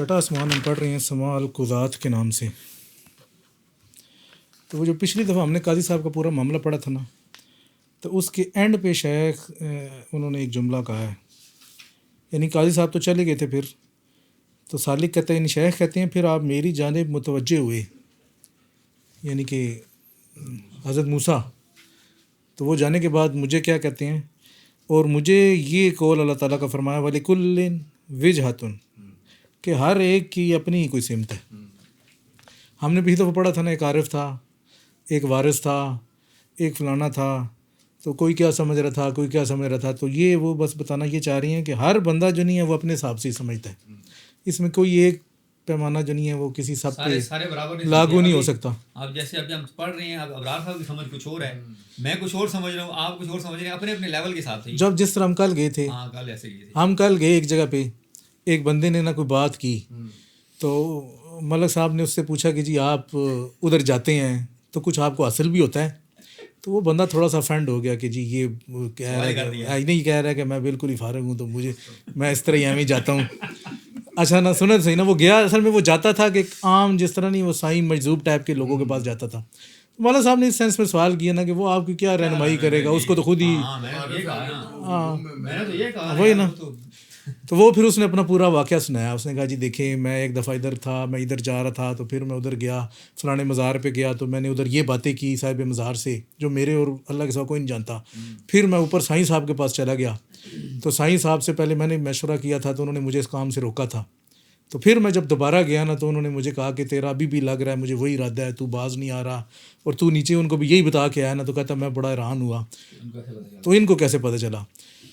چھٹا آسمان ہم پڑھ رہے ہیں سما القضات کے نام سے. تو وہ جو پچھلی دفعہ ہم نے قاضی صاحب کا پورا معاملہ پڑھا تھا نا، تو اس کے اینڈ پہ شیخ انہوں نے ایک جملہ کہا ہے. یعنی قاضی صاحب تو چلے گئے تھے، پھر تو سالک کہتے ہیں، یعنی شیخ کہتے ہیں، پھر آپ میری جانب متوجہ ہوئے، یعنی کہ حضرت موسیٰ. تو وہ جانے کے بعد مجھے کیا کہتے ہیں، اور مجھے یہ قول اللہ تعالیٰ کا فرمایا وَلِكُلٍّ وِجْهَةٌ، کہ ہر ایک کی اپنی ہی کوئی سمت ہے. ہم نے پچھلی دفعہ پڑھا تھا نا، ایک عارف تھا، ایک وارث تھا، ایک فلانا تھا، تو کوئی کیا سمجھ رہا تھا، کوئی کیا سمجھ رہا تھا. تو یہ وہ بس بتانا یہ چاہ رہی ہیں کہ ہر بندہ جو نہیں ہے وہ اپنے حساب سے ہی سمجھتا ہے. اس میں کوئی ایک پیمانہ جو نہیں ہے وہ کسی سب پہ لاگو نہیں ہو سکتا. اب جیسے ابھی ہم پڑھ رہے ہیں، اب ابرار صاحب کی سمجھ کچھ اور ہے، میں کچھ اور سمجھ رہا ہوں، آپ کچھ اور سمجھ رہے ہیں، اپنے اپنے لیول کے حساب سے. جب جس طرح ہم کل گئے تھے، کل ایسے گئے تھے، ہم کل گئے ایک جگہ پہ، ایک بندے نے نہ کوئی بات کی، تو ملک صاحب نے اس سے پوچھا کہ جی آپ ادھر جاتے ہیں تو کچھ آپ کو حاصل بھی ہوتا ہے. تو وہ بندہ تھوڑا سا فینڈ ہو گیا کہ جی یہ کہہ رہا ہے، نہیں کہہ رہا ہے کہ میں بالکل ہی فارغ ہوں، تو میں اس طرح یہاں جاتا ہوں. اچھا نا، سنا صحیح نا، وہ گیا اصل میں وہ جاتا تھا کہ عام جس طرح نہیں وہ سائیں مجذوب ٹائپ کے لوگوں کے پاس جاتا تھا. مولانا صاحب نے اس سینس میں سوال کیا نا کہ وہ آپ کی کیا رہنمائی کرے گا، اس کو تو خود ہی وہی نا. تو وہ پھر اس نے اپنا پورا واقعہ سنایا. اس نے کہا جی دیکھیں، میں ایک دفعہ ادھر تھا، میں ادھر جا رہا تھا، تو پھر میں ادھر گیا، فلانے مزار پہ گیا، تو میں نے ادھر یہ باتیں کی صاحب مزار سے جو میرے اور اللہ کے سوا کوئی نہیں جانتا. پھر میں اوپر سائیں صاحب کے پاس چلا گیا، تو سائیں صاحب سے پہلے میں نے مشورہ کیا تھا، تو انہوں نے مجھے اس کام سے روکا تھا. تو پھر میں جب دوبارہ گیا نا، تو انہوں نے مجھے کہا کہ تیرا ابھی بھی لگ رہا ہے مجھے وہی ارادہ ہے، تو باز نہیں آ رہا، اور تو نیچے ان کو بھی یہی بتا کے آیا نا. تو کہتا میں بڑا حیران ہوا، تو ان کو کیسے پتہ چلا.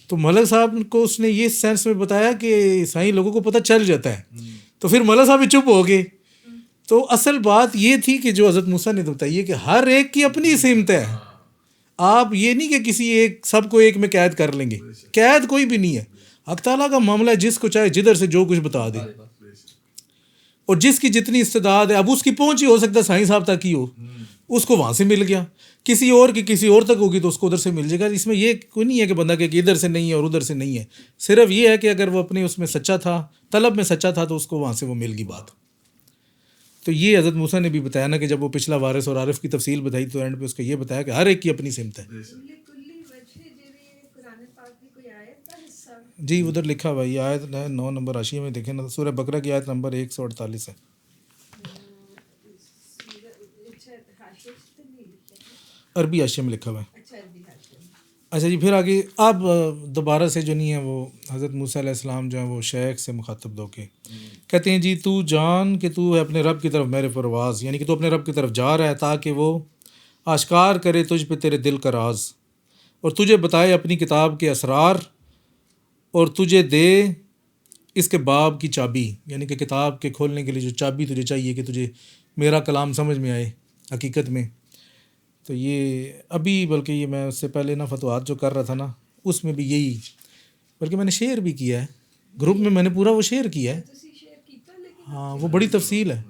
تو ملک صاحب کو اس نے یہ سینس میں بتایا کہ سائیں لوگوں کو پتہ چل جاتا ہے. تو پھر ملک صاحب بھی چپ ہو گئے. تو اصل بات یہ تھی کہ جو حضرت موسیٰ نے بتائی ہے کہ ہر ایک کی اپنی سمت ہے. آپ یہ نہیں کہ کسی ایک سب کو ایک میں قید کر لیں گے، قید کوئی بھی نہیں ہے. حق تعالیٰ کا معاملہ ہے، جس کو چاہے جدھر سے جو کچھ بتا دے، اور جس کی جتنی استعداد ہے. اب اس کی پہنچ ہی ہو سکتا ہے سائیں صاحب تک ہی ہو، اس کو وہاں سے مل گیا، کسی اور کی کسی اور تک ہوگی تو اس کو ادھر سے مل جائے گا. اس میں یہ کوئی نہیں ہے کہ بندہ کہ ادھر سے نہیں ہے اور ادھر سے نہیں ہے. صرف یہ ہے کہ اگر وہ اپنے اس میں سچا تھا، طلب میں سچا تھا، تو اس کو وہاں سے وہ مل گئی بات. تو یہ حضرت موسیٰ نے بھی بتایا نا کہ جب وہ پچھلا وارث اور عارف کی تفصیل بتائی، تو اینڈ پہ اس کا یہ بتایا کہ ہر ایک کی اپنی سمت ہے. جی ادھر لکھا ہوا یہ آیت 9 نمبر حاشیے میں دیکھیں نا، سورہ بقرہ کی آیت نمبر 148 ہے. عربی حاشیے میں لکھا ہوا ہے. اچھا جی، پھر آگے اب دوبارہ سے جو نہیں ہے وہ حضرت موسیٰ علیہ السلام جو ہے وہ شیخ سے مخاطب دو کے کہتے ہیں جی تو جان کہ تو ہے اپنے رب کی طرف میرے پرواز، یعنی کہ تو اپنے رب کی طرف جا رہا ہے تاکہ وہ آشکار کرے تجھ پہ تیرے دل کا راز، اور تجھے بتائے اپنی کتاب کے اسرار، اور تجھے دے اس کے باب کی چابی، یعنی کہ کتاب کے کھولنے کے لیے جو چابی تجھے چاہیے کہ تجھے میرا کلام سمجھ میں آئے حقیقت میں. تو یہ ابھی بلکہ یہ میں اس سے پہلے نا فتوحات جو کر رہا تھا نا، اس میں بھی یہی، بلکہ میں نے شیئر بھی کیا ہے گروپ میں، میں نے پورا وہ شیئر کیا ہے. ہاں وہ بڑی تفصیل ہے،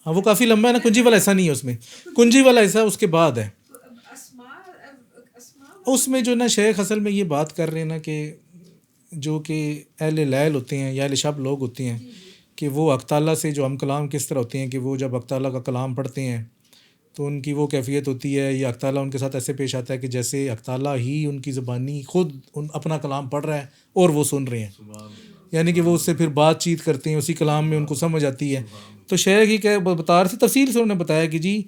ہاں وہ کافی لمبا ہے نا. کنجی والا ایسا نہیں ہے، اس میں کنجی والا ایسا اس کے بعد ہے. اس میں جو نا شیخ اصل میں یہ بات کر رہے ہیں نا کہ جو کہ اہل لیل ہوتے ہیں یا اہل شب لوگ ہوتے ہیں، کہ وہ حق تعالیٰ سے جو ہم کلام کس طرح ہوتے ہیں کہ وہ جب حق تعالیٰ کا کلام پڑھتے ہیں تو ان کی وہ کیفیت ہوتی ہے، یا حق تعالیٰ ان کے ساتھ ایسے پیش آتا ہے کہ جیسے حق تعالیٰ ہی ان کی زبانی خود اپنا کلام پڑھ رہا ہے اور وہ سن رہے ہیں، یعنی کہ وہ اس سے پھر بات چیت کرتے ہیں، اسی کلام میں ان کو سمجھ آتی ہے. تو شیخ ہی کہ بتا رہے تھے تفصیل سے، انہوں نے بتایا کہ جی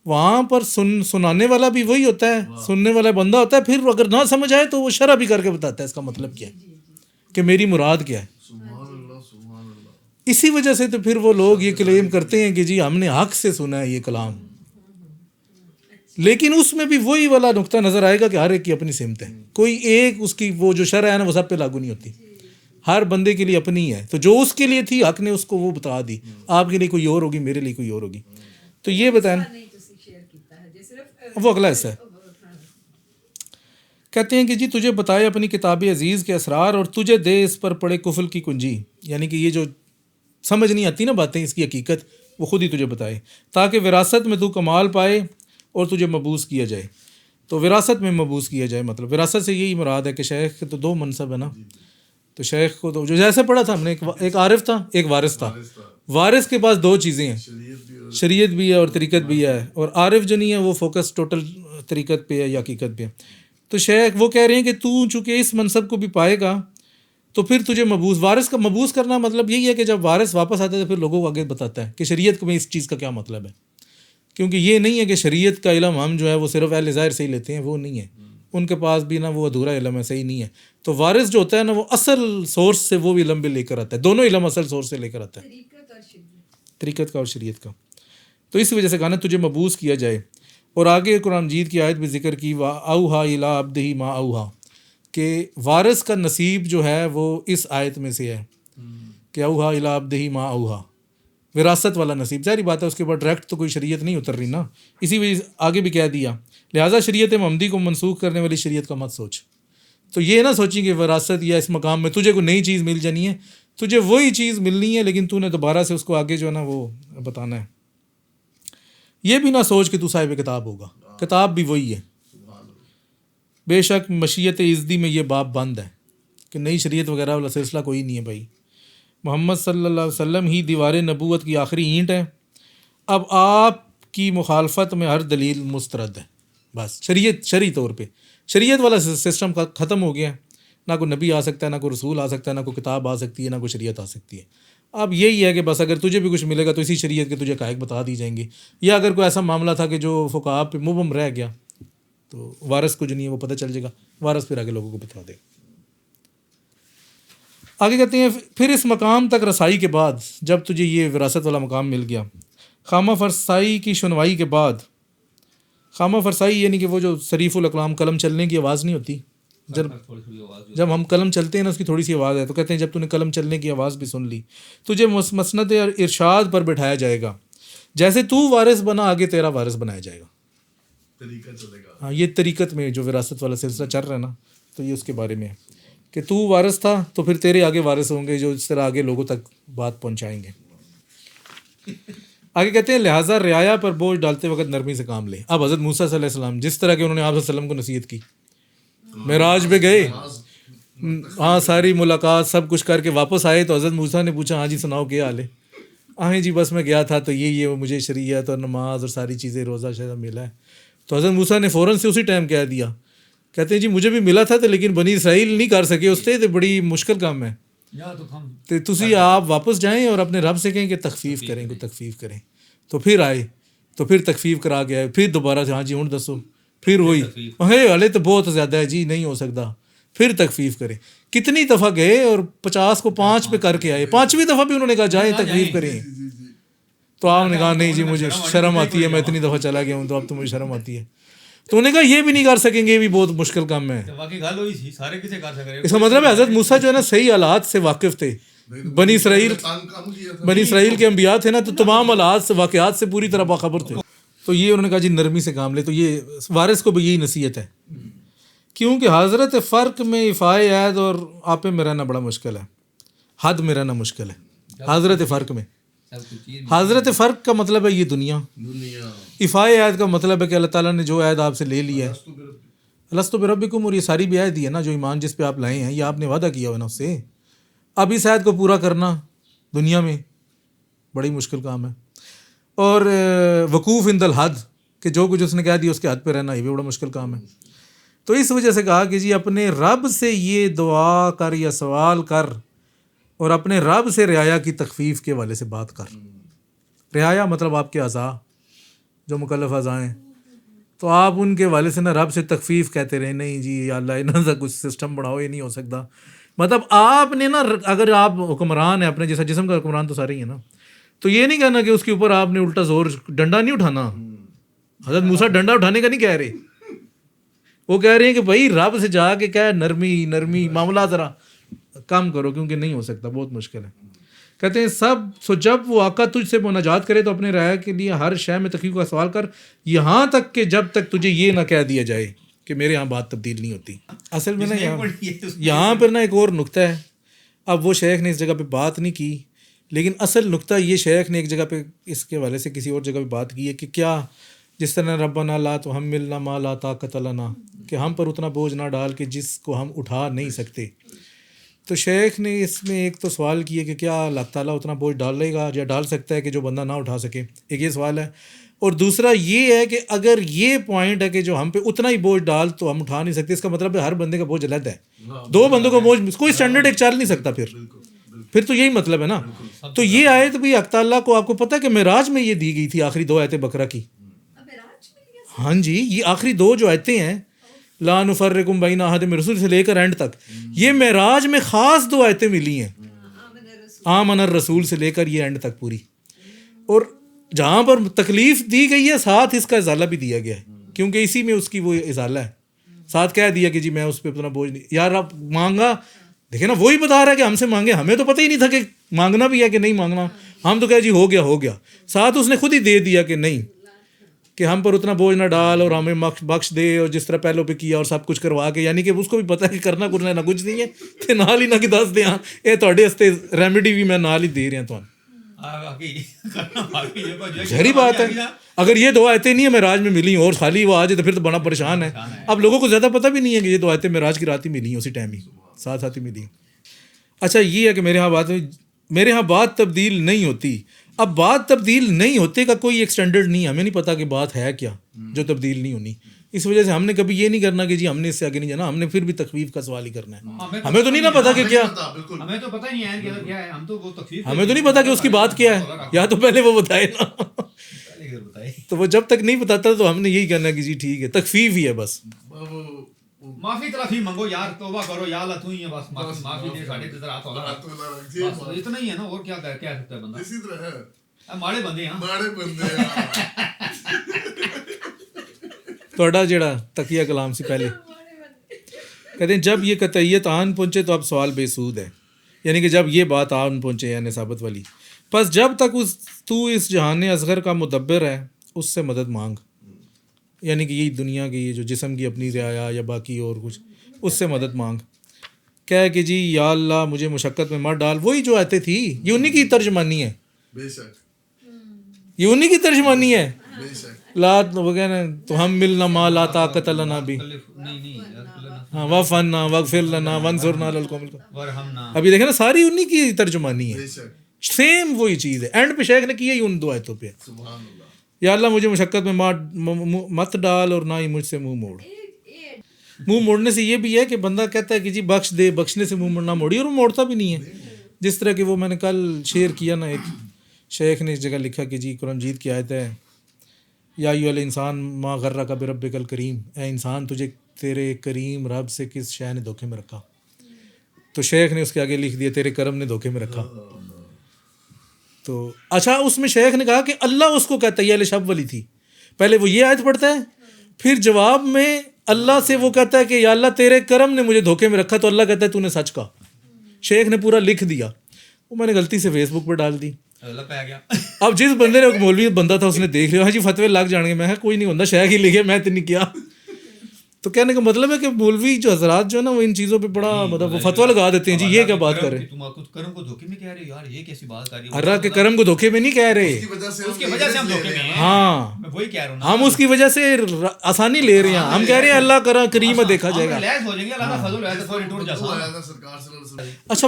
وہاں پر سنانے والا بھی وہی ہوتا ہے، سننے والا بندہ ہوتا ہے، پھر اگر نہ سمجھ آئے تو وہ شرح بھی کر کے بتاتا ہے اس کا مطلب کیا ہے، کہ میری مراد کیا ہے. اسی وجہ سے تو پھر وہ لوگ یہ کلیم کرتے ہیں کہ جی ہم نے حق سے سنا ہے یہ کلام، لیکن اس میں بھی وہی والا نقطہ نظر آئے گا کہ ہر ایک کی اپنی سمت ہے. کوئی ایک اس کی وہ جو شرح ہے نا وہ سب پہ لاگو نہیں ہوتی، ہر بندے کے لیے اپنی ہے. تو جو اس کے لیے تھی حق نے اس کو وہ بتا دی، آپ کے لیے کوئی اور ہوگی، میرے لیے کوئی اور ہوگی. تو یہ بتائیں وہ اگلا حصہ ہے. کہتے ہیں کہ جی تجھے بتائے اپنی کتاب عزیز کے اسرار، اور تجھے دے اس پر پڑے کفل کی کنجی، یعنی کہ یہ جو سمجھ نہیں آتی نا باتیں اس کی حقیقت، وہ خود ہی تجھے بتائے، تاکہ وراثت میں تو کمال پائے اور تجھے مبعوث کیا جائے. تو وراثت میں مبعوث کیا جائے، مطلب وراثت سے یہی مراد ہے کہ شیخ کے تو 2 منصب ہے نا. تو شیخ کو تو جو جیسے پڑھا تھا ہم نے، ایک عارف تھا، ایک وارث تھا. وارث کے پاس دو چیزیں ہیں، شریعت بھی ہے اور طریقت بھی ہے، اور عارف جو نہیں ہے وہ فوکس ٹوٹل طریقت پہ ہے یا حقیقت پہ ہے. تو شیخ وہ کہہ رہے ہیں کہ تو چونکہ اس منصب کو بھی پائے گا تو پھر تجھے مبوس، وارث کا مبوس کرنا مطلب یہی ہے کہ جب وارث واپس آتا ہے تو پھر لوگوں کو آگے بتاتا ہے کہ شریعت میں اس چیز کا کیا مطلب ہے. کیونکہ یہ نہیں ہے کہ شریعت کا علم ہم جو ہے وہ صرف اہل ظاہر سے ہی لیتے ہیں، وہ نہیں ہے، ان کے پاس بھی نا وہ ادھورا علم ہے، صحیح نہیں ہے. تو وارث جو ہوتا ہے نا وہ اصل سورس سے وہ علم بھی لے کر آتا ہے، دونوں علم اصل سورس سے لے کر آتا ہے، طریقت کا اور شریعت کا. تو اس وجہ سے کہا نا تجھے مبوس کیا جائے. اور آگے قرآن مجید کی آیت بھی ذکر کی اوہا الی عبدہ ما اوہا، کہ وارث کا نصیب جو ہے وہ اس آیت میں سے ہے کہ اوہا الی عبدہ ما اوہا، وراثت والا نصیب. ظاہری بات ہے اس کے بعد ڈائریکٹ تو کوئی شریعت نہیں اتر رہی نا، اسی وجہ سے آگے بھی کہہ دیا لہٰذا شریعت محمدی کو منسوخ کرنے والی شریعت کا مت سوچ. تو یہ نہ سوچیں کہ وراثت یا اس مقام میں تجھے کوئی نئی چیز مل جانی ہے، تجھے وہی چیز ملنی ہے لیکن تو نے دوبارہ سے اس کو آگے جو ہے نا وہ بتانا ہے. یہ بھی نہ سوچ کہ تو صاحب کتاب ہوگا، کتاب بھی وہی ہے. بے شک مشیت ازدی میں یہ باب بند ہے کہ نئی شریعت وغیرہ والا سلسلہ کوئی نہیں ہے بھائی. محمد صلی اللہ علیہ وسلم ہی دیوار نبوت کی آخری اینٹ ہے. اب آپ کی مخالفت میں ہر دلیل مسترد ہے. بس شرعی طور پہ شریعت والا سسٹم ختم ہو گیا ہے. نہ کوئی نبی آ سکتا ہے، نہ کوئی رسول آ سکتا ہے، نہ کوئی کتاب آ سکتی ہے، نہ کوئی شریعت آ سکتی ہے. اب یہی ہے کہ بس اگر تجھے بھی کچھ ملے گا تو اسی شریعت کے تجھے حقائق بتا دی جائیں گے، یا اگر کوئی ایسا معاملہ تھا کہ جو فقہاء پہ مبہم رہ گیا تو وارث کو جو نہیں ہے وہ پتہ چل جائے گا، وارث پھر آگے لوگوں کو بتا دے. آگے کہتے ہیں پھر اس مقام تک رسائی کے بعد جب تجھے یہ وراثت والا مقام مل گیا، خامہ فرسائی کی شنوائی کے بعد، خامہ فرسائی یعنی کہ وہ جو صریف الاقلام قلم چلنے کی آواز نہیں ہوتی، جب ہم قلم چلتے ہیں نا اس کی تھوڑی سی آواز ہے، تو کہتے ہیں جب تو نے قلم چلنے کی آواز بھی سن لی تجھے مسند ارشاد پر بٹھایا جائے گا. جیسے تو وارث بنا آگے تیرا وارث بنایا جائے گا. طریقہ چلے گا. ہاں، یہ طریقت میں جو وراثت والا سلسلہ چل رہا ہے نا، تو یہ اس کے بارے میں ہے کہ تو وارث تھا تو پھر تیرے آگے وارث ہوں گے جو اس طرح آگے لوگوں تک بات پہنچائیں گے. آگے کہتے ہیں لہٰذا رعایا پر بوجھ ڈالتے وقت نرمی سے کام لے. اب حضرت موسیٰ صلی اللہ علیہ وسلم جس طرح کہ انہوں نے آپ صلی اللہ علیہ وسلم کو نصیحت کی، معراج پہ گئے، ہاں ساری ملاقات سب کچھ کر کے واپس آئے تو حضرت موسیٰ نے پوچھا ہاں جی سناؤ کیا حال ہے؟ ہاں جی بس میں گیا تھا تو یہ مجھے شریعت اور نماز اور ساری چیزیں روزہ شرح ملا ہے. تو حضرت موسیٰ نے فوراً سے اسی ٹائم کہہ دیا، کہتے ہیں جی مجھے بھی ملا تھا تو لیکن بنی اسرائیل نہیں کر سکے اس سے، بڑی مشکل کام ہے، تو تسی آپ واپس جائیں اور اپنے رب سے کہیں کہ تخفیف کریں، کوئی تخفیف کریں. تو پھر آئے تو پھر تخفیف کرا کے آئے، پھر دوبارہ سے ہاں جی ہوں دسو، پھر وہی ہلے تو بہت زیادہ ہے جی نہیں ہو سکتا، پھر تخفیف کریں. کتنی دفعہ گئے اور 50 کو 5 پہ کر کے آئے، 5ویں دفعہ بھی انہوں نے کہا جائیں تخفیف کریں. تو آپ نے کہا نہیں جی مجھے شرم آتی ہے، میں اتنی دفعہ چلا گیا ہوں تو اب تو مجھے شرم آتی ہے. تو انہوں نے کہا یہ بھی نہیں کر سکیں گے، یہ بھی بہت مشکل کام ہے. اس کا مطلب ہے حضرت موسیٰ جو ہے نا صحیح حالات سے واقف تھے. بنی اسرائیل کے انبیاء تھے نا، تو تمام حالات سے واقعات سے پوری طرح باخبر تھے. تو یہ انہوں نے کہا جی نرمی سے کام لے. تو یہ وارث کو بھی یہی نصیحت ہے، کیونکہ حضرت فرق میں افائے عید اور آپے میں رہنا بڑا مشکل ہے، حد میں رہنا مشکل ہے. حضرت فرق میں، حضرت فرق کا مطلب ہے یہ دنیا، افائے عید کا مطلب ہے کہ اللہ تعالیٰ نے جو عید آپ سے لے لی ہے، لستو بربکم، اور یہ ساری بھی عید دی ہے نا، جو ایمان جس پہ آپ لائے ہیں یہ آپ نے وعدہ کیا ہوا نا اس سے. اب اس عید کو پورا کرنا دنیا میں بڑی مشکل کام ہے. اور وقوف عند الحد، کہ جو کچھ اس نے کہہ دیا اس کے حد پہ رہنا یہ بھی بڑا مشکل کام ہے. تو اس وجہ سے کہا کہ جی اپنے رب سے یہ دعا کر یا سوال کر، اور اپنے رب سے رعایا کی تخفیف کے والے سے بات کر. رعایا مطلب آپ کے اعضاء جو مکلف اعضاء ہیں، تو آپ ان کے والے سے نا رب سے تخفیف کہتے رہے، نہیں جی یا اللہ انہوں سے کچھ سسٹم بڑھاؤ، یہ نہیں ہو سکتا. مطلب آپ نے نا، اگر آپ حکمران ہیں اپنے جیسا، جسم کا حکمران تو سارے ہی ہیں نا، تو یہ نہیں کہنا کہ اس کے اوپر آپ نے الٹا زور، ڈنڈا نہیں اٹھانا. حضرت موسیٰ ڈنڈا اٹھانے کا نہیں کہہ رہے، وہ کہہ رہے ہیں کہ بھائی رب سے جا کے کہہ نرمی معاملہ ذرا کم کرو، کیونکہ نہیں ہو سکتا، بہت مشکل ہے. کہتے ہیں سو جب وہ آقا تجھ سے مناجات کرے تو اپنے رعایا کے لیے ہر شے میں تخفیف کا سوال کر، یہاں تک کہ جب تک تجھے یہ نہ کہہ دیا جائے کہ میرے ہاں بات تبدیل نہیں ہوتی. اصل میں نا یہاں پر نا ایک اور نقطہ ہے. اب وہ شیخ نے اس جگہ پہ بات نہیں کی، لیکن اصل نقطہ یہ شیخ نے ایک جگہ پہ اس کے حوالے سے کسی اور جگہ پہ بات کی ہے کہ کیا جس طرح ربنا لا تحملنا ما لا طاقت لنا، کہ ہم پر اتنا بوجھ نہ ڈال کہ جس کو ہم اٹھا نہیں سکتے. تو شیخ نے اس میں ایک تو سوال کیا کہ کیا اللہ تعالیٰ اتنا بوجھ ڈالے گا یا ڈال سکتا ہے کہ جو بندہ نہ اٹھا سکے، ایک یہ سوال ہے. اور دوسرا یہ ہے کہ اگر یہ پوائنٹ ہے کہ جو ہم پہ اتنا ہی بوجھ ڈال تو ہم اٹھا نہیں سکتے، اس کا مطلب ہے ہر بندے کا بوجھ علیحدہ ہے. دو بندوں کا بوجھ کوئی اسٹینڈرڈ ایک چل نہیں سکتا، پھر تو یہی مطلب ہے نا. تو یہ آیت بھی حق تعالیٰ کو آپ کو پتہ ہے کہ معراج میں یہ دی گئی تھی، آخری 2 آیتیں بقرہ کی. ہاں جی، یہ آخری 2 جو آیتیں ہیں لا نفرق بین احد من رسول سے لے کر اینڈ تک، یہ معراج میں خاص 2 آیتیں ملی ہیں، آمن الرسول سے لے کر یہ اینڈ تک پوری. اور جہاں پر تکلیف دی گئی ہے ساتھ اس کا ازالہ بھی دیا گیا ہے، کیونکہ اسی میں اس کی وہ ازالہ ہے. ساتھ کہہ دیا کہ جی میں اس پہ اتنا بوجھ نہیں، یار آپ مانگا، دیکھیں نا وہی بتا رہا ہے کہ ہم سے مانگے، ہمیں تو پتہ ہی نہیں تھا کہ مانگنا بھی ہے کہ نہیں مانگنا، ہم تو کہہ جی ہو گیا. ساتھ اس نے خود ہی دے دیا کہ نہیں، کہ ہم پر اتنا بوجھ نہ ڈال اور ہمیں بخش دے، اور جس طرح پہلو پہ کیا اور سب کچھ کروا کے، یعنی کہ اس کو بھی پتہ ہے کہ کرنا نہ کچھ نہیں ہے، تے نال ہی نہ کہ دس دیں یہ تہاڈے واسطے ریمیڈی بھی میں نال ہی دے رہا تھانوں. ظاہری بات ہے، اگر یہ 2 آیتیں نہیں ہیں معراج میں ملی اور خالی وہ آ جائے تو پھر تو بڑا پریشان ہے. اب لوگوں کو زیادہ پتہ بھی نہیں ہے کہ یہ 2 آیتیں معراج کی رات ہی ملی ہیں، اسی ٹائم ہی ساتھ ہی ملی ہیں. اچھا یہ ہے کہ میرے ہاں بات تبدیل نہیں ہوتی. اب بات تبدیل نہیں ہوتے کا کوئی ایک سٹینڈرڈ نہیں ہے، ہمیں نہیں پتہ کہ بات ہے کیا جو تبدیل نہیں ہونی. اس وجہ سے ہم نے کبھی یہ نہیں کرنا کہ جی ہم نے اس سے آگے نہیں جانا، ہم نے پھر بھی تخفیف کا سوال ہی کرنا ہے. ہمیں تو نہیں نا پتا کہ کیا، ہمیں تو پتہ نہیں ہے کہ کیا ہے، ہم تو وہ تخفیف، ہمیں تو نہیں پتا کہ اس کی بات کیا ہے، یا تو پہلے وہ بتائے نا. تو وہ جب تک نہیں بتاتا تو ہم نے یہی کہنا کہ جی ٹھیک ہے، تخفیف ہی ہے بس. معافی تلافی منگو یار، توبہ کرو یا اللہ تو ہی ہے بس، معافی دے ساڈے تے رات ہوگا بس، اتنا ہی ہے نا. اور کیا سکتا ہے بندہ، اسی طرح ہے ماڑے بندے ہیں، ماڑے بندے ہیں. تھوڑا جڑا تقیہ کلام سے پہلے کہتے ہیں جب یہ قطعیت آن پہنچے تو اب سوال بے سود ہے، یعنی کہ جب یہ بات آن پہنچے یعنی ثابت والی، پس جب تک تو اس جہان اصغر کا مدبر ہے اس سے مدد مانگ، یعنی کہ یہی دنیا کی جو جسم کی اپنی رعایا یا باقی اور کچھ، اس سے مدد مانگ. کہہ کہ جی یا اللہ مجھے مشقت میں مت ڈال، وہی جو آیتیں تھی یہ انہی کی ترجمانی ہے، بے شک یہ انہی کی ترجمانی ہے. بے شک لا وہ کہنا تو ہم ملنا ما لا طاقت لنا بھی، ہاں وفنا وغفر لنا وانصرنا علی القوم الکافرین. ابھی دیکھیں نا ساری انہی کی ترجمانی ہے، بے شک سیم وہی چیز ہے. اینڈ پہ شیخ نے کیا ہی ان 2 آیتوں پہ، سبحان اللہ. یا اللہ مجھے مشقت میں مت ڈال اور نہ ہی مجھ سے منہ موڑ. منہ موڑنے سے یہ بھی ہے کہ بندہ کہتا ہے کہ جی بخش دے، بخشنے سے منہ نہ موڑی، اور وہ موڑتا بھی نہیں ہے. جس طرح کہ وہ میں نے کل شیئر کیا نا، ایک شیخ نے اس جگہ لکھا کہ جی قرآن مجید کی آیت ہے یا ایھا الانسان ما غرک بربک الکریم، اے انسان تجھے تیرے کریم رب سے کس شے نے دھوکے میں رکھا. تو شیخ نے اس کے آگے لکھ دیا تیرے کرم نے دھوکے میں رکھا. تو اچھا اس میں شیخ نے کہا کہ اللہ اس کو کہتا ہے، یہ شب والی تھی، پہلے وہ یہ آیت پڑھتا ہے، پھر جواب میں اللہ سے وہ کہتا ہے کہ یا اللہ تیرے کرم نے مجھے دھوکے میں رکھا، تو اللہ کہتا ہے تو نے سچ کہا. شیخ نے پورا لکھ دیا، وہ میں نے غلطی سے فیس بک پہ ڈال دی. اب جس بندے نے مولوی بندہ تھا اس نے دیکھ لیا، ہاں جی فتوے لگ جان گے. میں کوئی نہیں ہوتا، شیخ ہی لکھے، میں تو نہیں کیا. تو کہنے کا مطلب ہے کہ مولوی جو حضرات جو ہے نا وہ ان چیزوں پہ بڑا مطلب وہ فتویٰ لگا دیتے ہیں جی یہ کیا بات کر رہے ہیں. تم کرم کو دھوکے میں کہہ رہے ہو یار، یہ کیسی بات کر رہی ہو. اللہ کے کرم کو دھوکے میں نہیں کہہ رہے، اس کی وجہ سے ہم دھوکے میں ہیں. ہاں میں وہی کہہ رہا ہوں، ہم اس کی وجہ سے آسانی لے رہے ہیں. ہم کہہ رہے ہیں اللہ کریم دیکھا جائے گا. لیس ہو جائیں گے، اللہ کا فضل ہے تو کوئی ٹوٹ جاتا. سرکار صلی اللہ علیہ وسلم. اچھا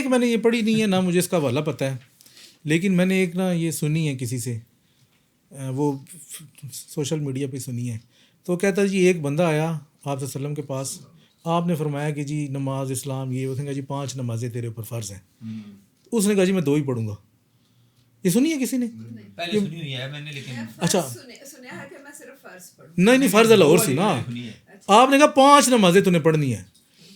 میں نے یہ پڑھی نہیں ہے، نہ مجھے اس کا حوالہ پتہ ہے، لیکن میں نے ایک نا یہ سنی ہے کسی سے، وہ سوشل میڈیا پہ سنی ہے. تو کہتا ہے جی ایک بندہ آیا آپ صلی اللہ علیہ وسلم کے پاس، آپ نے فرمایا کہ جی نماز اسلام یہ، اس نے کہا جی 5 نمازیں تیرے اوپر فرض ہیں. اس نے کہا جی میں 2 ہی پڑھوں گا. یہ سنی ہے کسی نے؟ پہلے سنی ہوئی ہے میں نے، لیکن اچھا سنیا ہے کہ میں صرف فرض پڑھوں. نہیں فرض اللہ اور سی نا. آپ نے کہا 5 نمازیں تو نے پڑھنی ہے.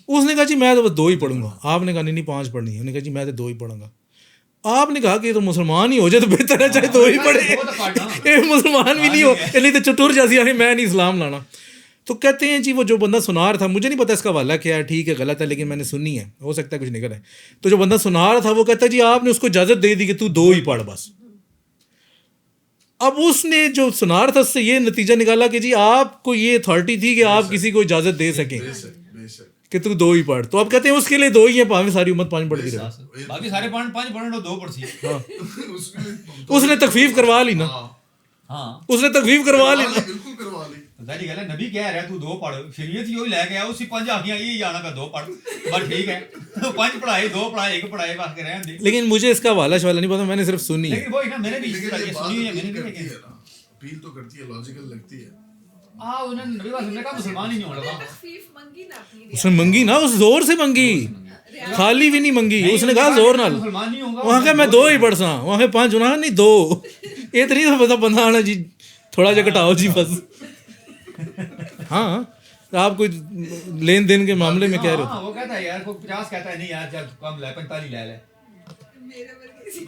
اس نے کہا جی میں تو 2 ہی پڑھوں گا. آپ نے کہا نہیں 5 پڑھنی ہے. انہوں نے کہا جی میں تو 2 ہی پڑھوں گا. آپ نے کہا کہ یہ تو مسلمان ہی ہو جائے تو بہتر ہے، چاہے 2 ہی پڑھے. مسلمان بھی نہیں ہو نہیں تو چٹور جیسی آئی میں نہیں اسلام لانا. تو کہتے ہیں جی وہ جو بندہ سنا رہا تھا، مجھے نہیں پتا اس کا حوالہ کیا ہے، ٹھیک ہے غلط ہے، لیکن میں نے سنی ہے، ہو سکتا ہے کچھ نکل ہے. تو جو بندہ سنا رہا تھا وہ کہتا ہے جی آپ نے اس کو اجازت دے دی کہ تو 2 ہی پڑھ بس. اب اس نے جو سنا رہا تھا اس سے یہ نتیجہ نکالا کہ جی آپ کو یہ اتھارٹی تھی کہ آپ کسی کو اجازت دے سکیں کہ تو 2 ہی پڑھ. تو اب کہتے ہیں اس کے لیے 2 ہی ہیں، پاویں ساری امت 5 پڑھتی رہے، باقی سارے 5 پڑھن لو 2 پڑھ سی. اس نے تکفیف کروا لی نا، ہاں اس نے تکفیف کروا لی نا. بالکل کروا لی. ظاہری گل ہے نبی کہہ رہا تو 2 پڑھ شریعت ہی وہی لے کے آیا اسی 5 آخیاں یہ جانا پہ 2 پڑھ بس ٹھیک ہے 5 پڑھائے 2 پڑھائے 1 پڑھائے بس کے رہن دے. لیکن مجھے اس کا حوالہ شوالہ نہیں پتا, میں نے صرف سنی ہے. لیکن وہی نا میں نے بھی لیکن یہ بات سنی ہوئی ہے میں نے بھی کرتی دیکھی ہے نا, اپیل تو کرتی ہے, لاجیکل لگتی ہے. انہوں نے نبی واسطے نے کہا مسلمان ہی نہیں ہونے لگا. تخفیف منگی نہ اپنی اس نے منگی نا, اس زور سے منگی, خالی بھی نہیں منگی. اس نے کہا زور نال, مسلمان نہیں ہوگا وہاں کہ میں 2 ہی پڑھ سا, وہاں کہ 5 ہونا نہیں 2. یہ تو نہیں پتا بندہ آنا جی تھوڑا جا گھٹاؤ جی بس. ہاں آپ کوئی لین دین کے معاملے میں کہہ رہے ہو. وہ کہتا ہے یار کوئی 50 کہتا ہے نہیں یار چل کم لے 45 لے لے. میرے ورگی